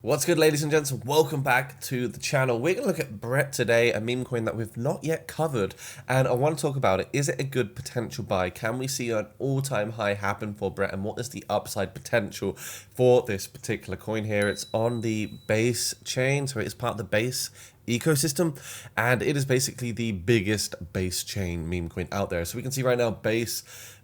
What's good, ladies and gents? Welcome back to the channel. We're going to look at Brett today, a meme coin that we've not yet covered, and I want to talk about it. Is it a good potential buy? Can we see an all-time high happen for Brett, and what is the upside potential for this particular coin here? It's on the base chain, so it is part of the base ecosystem, and it is basically the biggest base chain meme coin out there. So we can see right now base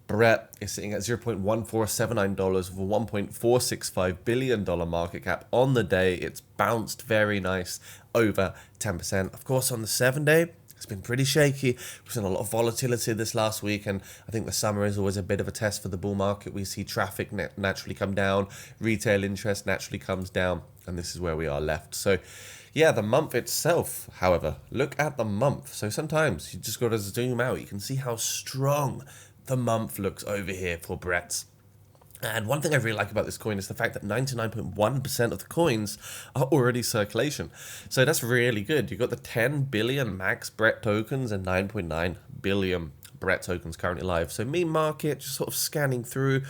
Brett is sitting at $0.1479 with a $1.465 billion market cap on the day. It's bounced very nice, over 10%. Of course, on the 7-day, it's been pretty shaky. We've seen a lot of volatility this last week, and I think the summer is always a bit of a test for the bull market. We see traffic naturally come down, retail interest naturally comes down, and this is where we are left. So yeah, the month itself, however, look at the month. So sometimes you just got to zoom out. You can see how strong the month looks over here for Brett's. And one thing I really like about this coin is the fact that 99.1% of the coins are already circulation. So that's really good. You've got the 10 billion max Brett tokens and 9.9 billion Brett tokens currently live. So meme market, just sort of scanning through.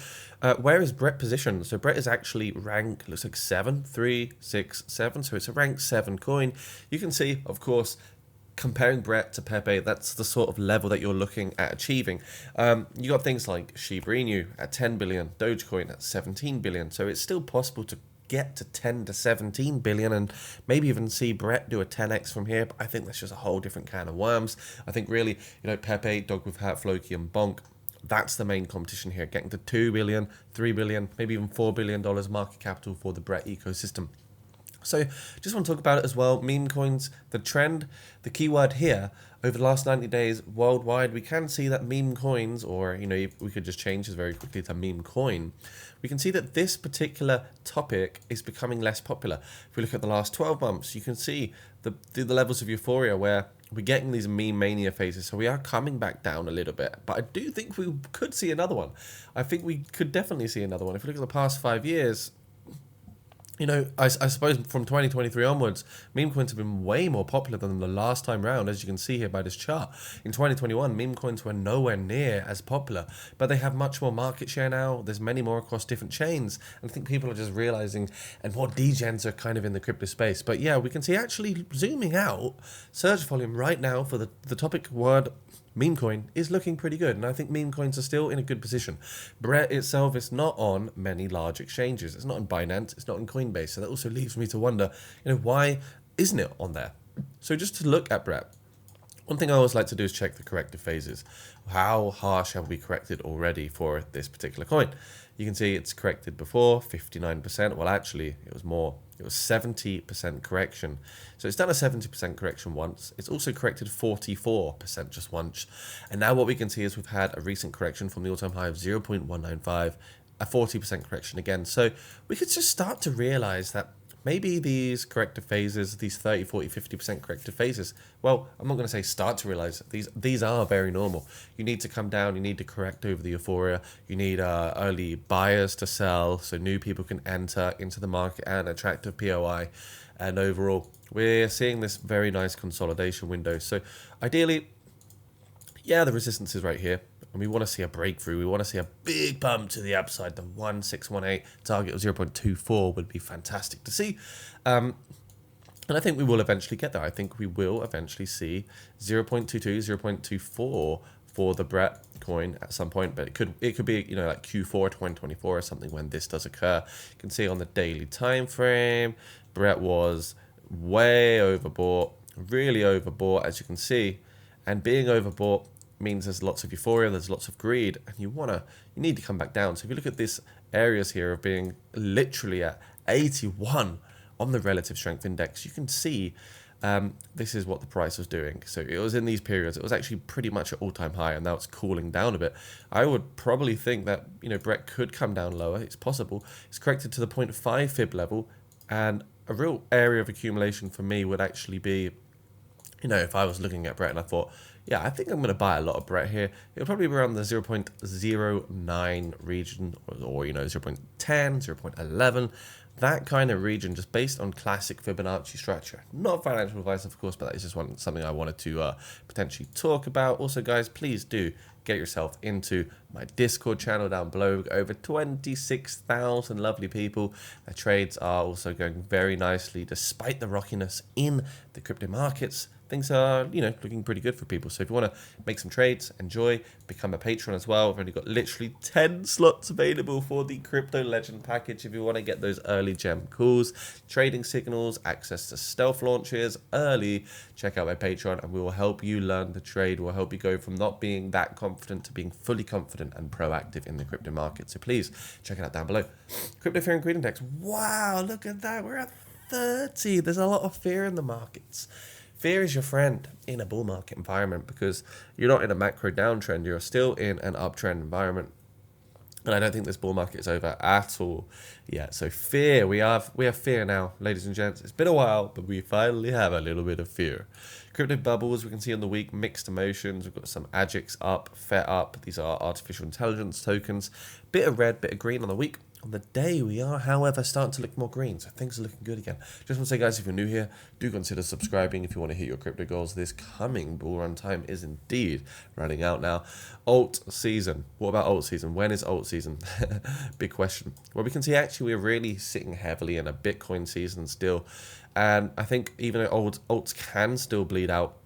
Where is Brett positioned? So Brett is actually rank, looks like 7, 3, 6, 7. So it's a rank 7 coin. You can see, of course, comparing Brett to Pepe, that's the sort of level that you're looking at achieving. You got things like Shiba Inu at 10 billion, Dogecoin at 17 billion. So it's still possible to get to 10 to 17 billion and maybe even see Brett do a 10x from here. But I think that's just a whole different can of worms. I think really, Pepe, Dog with Hat, Floki, and Bonk, that's the main competition here, getting to 2 billion, 3 billion, maybe even $4 billion market capital for the Brett ecosystem. So just want to talk about it as well. Meme coins, the trend, the keyword here, over the last 90 days worldwide, we can see that meme coins, or, we could just change this very quickly to meme coin. We can see that this particular topic is becoming less popular. If we look at the last 12 months, you can see the levels of euphoria where we're getting these meme mania phases. So we are coming back down a little bit, but I do think we could see another one. I think we could definitely see another one. If we look at the past 5 years, I suppose from 2023 onwards, meme coins have been way more popular than the last time round, as you can see here by this chart. In 2021, meme coins were nowhere near as popular, but they have much more market share now. There's many more across different chains, and I think people are just realizing, and more degens are kind of in the crypto space. But yeah, we can see actually zooming out, search volume right now for the topic word meme coin is looking pretty good, and I think meme coins are still in a good position. Brett itself is not on many large exchanges. It's not on Binance, it's not on Coinbase, so that also leaves me to wonder, why isn't it on there? So just to look at Brett, one thing I always like to do is check the corrective phases. How harsh have we corrected already for this particular coin? You can see it's corrected before, 59%. Well, actually, it was more. It was 70% correction. So it's done a 70% correction once. It's also corrected 44% just once. And now what we can see is we've had a recent correction from the all-time high of 0.195, a 40% correction again. So we could just start to realize that maybe these corrective phases, these 30, 40, 50% corrective phases, well, I'm not going to say start to realize these are very normal. You need to come down, you need to correct over the euphoria, you need early buyers to sell so new people can enter into the market and attractive POI. And overall, we're seeing this very nice consolidation window. So ideally, yeah, the resistance is right here. And we want to see a breakthrough. We want to see a big bump to the upside. The 1618 target of 0.24 would be fantastic to see. And I think we will eventually get there. I think we will eventually see 0.22, 0.24 for the Brett coin at some point. But it could be, like Q4 2024 or something when this does occur. You can see on the daily time frame, Brett was way overbought, really overbought, as you can see. And being overbought means there's lots of euphoria, there's lots of greed, and you need to come back down. So if you look at these areas here of being literally at 81 on the relative strength index, you can see this is what the price was doing. So it was in these periods, it was actually pretty much at all-time high, and now it's cooling down a bit. I would probably think that Brett could come down lower. It's possible. It's corrected to the 0.5 fib level, and a real area of accumulation for me would actually be, if I was looking at Brett and I thought, yeah, I think I'm going to buy a lot of Brett here, it'll probably be around the 0.09 region or 0.10, 0.11. that kind of region just based on classic Fibonacci structure. Not financial advice, of course, but that is just something I wanted to potentially talk about. Also, guys, please do get yourself into my Discord channel down below. We've got over 26,000 lovely people. Their trades are also going very nicely despite the rockiness in the crypto markets. Things are, looking pretty good for people. So if you want to make some trades, enjoy, become a patron as well. We've only got literally 10 slots available for the Crypto Legend package if you want to get those early gem calls, trading signals, access to stealth launches early. Check out my Patreon and we will help you learn the trade. We'll help you go from not being that confident to being fully confident and proactive in the crypto market. So please check it out down below. Crypto Fear and Greed Index. Wow, look at that. We're at 30. There's a lot of fear in the markets. Fear is your friend in a bull market environment because you're not in a macro downtrend. You're still in an uptrend environment. And I don't think this bull market is over at all. Yeah, so fear. We have fear now, ladies and gents. It's been a while, but we finally have a little bit of fear. Crypto bubbles, we can see on the week, mixed emotions. We've got some AGIX up, FET up. These are artificial intelligence tokens. Bit of red, bit of green on the week. On the day, we are, however, starting to look more green, so things are looking good again. Just want to say, guys, if you're new here, do consider subscribing if you want to hit your crypto goals. This coming bull run time is indeed running out now. Alt season. What about alt season? When is alt season? Big question. Well, we can see actually we're really sitting heavily in a Bitcoin season still, and I think even though alts can still bleed out,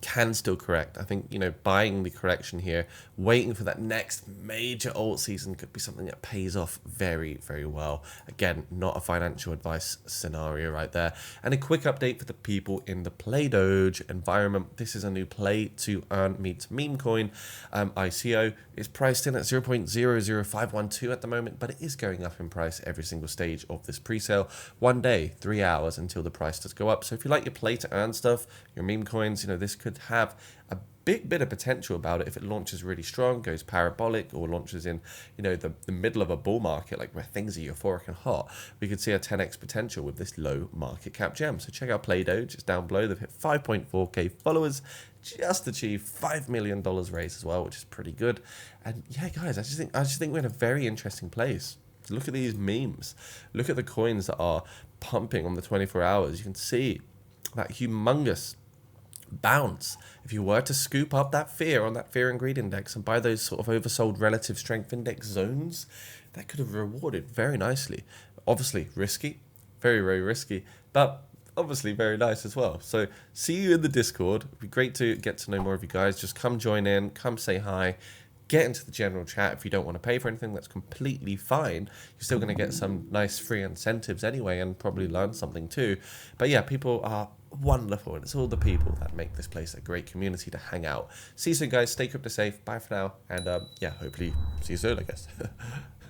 can still correct. I think, buying the correction here, waiting for that next major alt season could be something that pays off very, very well. Again, not a financial advice scenario right there. And a quick update for the people in the Play Doge environment. This is a new play to earn meets meme coin. ICO is priced in at 0.00512 at the moment, but it is going up in price every single stage of this pre-sale. 1 day, 3 hours until the price does go up. So if you like your play to earn stuff, your meme coins, this could have a big bit of potential about it if it launches really strong, goes parabolic, or launches in the middle of a bull market, like where things are euphoric and hot. We could see a 10x potential with this low market cap gem. So check out Play Doge. It's down below. They've hit 5.4k followers, just achieved $5 million raise as well, which is pretty good. And yeah, guys, I just think we're in a very interesting place. Look at these memes. Look at the coins that are pumping on the 24 hours. You can see that humongous bounce. If you were to scoop up that fear on that fear and greed index and buy those sort of oversold relative strength index zones, that could have rewarded very nicely. Obviously risky, very, very risky, but obviously very nice as well. So see you in the Discord. It'd be great to get to know more of you guys. Just come join in, come say hi. Get into the general chat. If you don't want to pay for anything, that's completely fine. You're still going to get some nice free incentives anyway and probably learn something too. But yeah, people are wonderful, and it's all the people that make this place a great community to hang out. See you soon, guys. Stay crypto safe. Bye for now. And yeah, hopefully see you soon, I guess.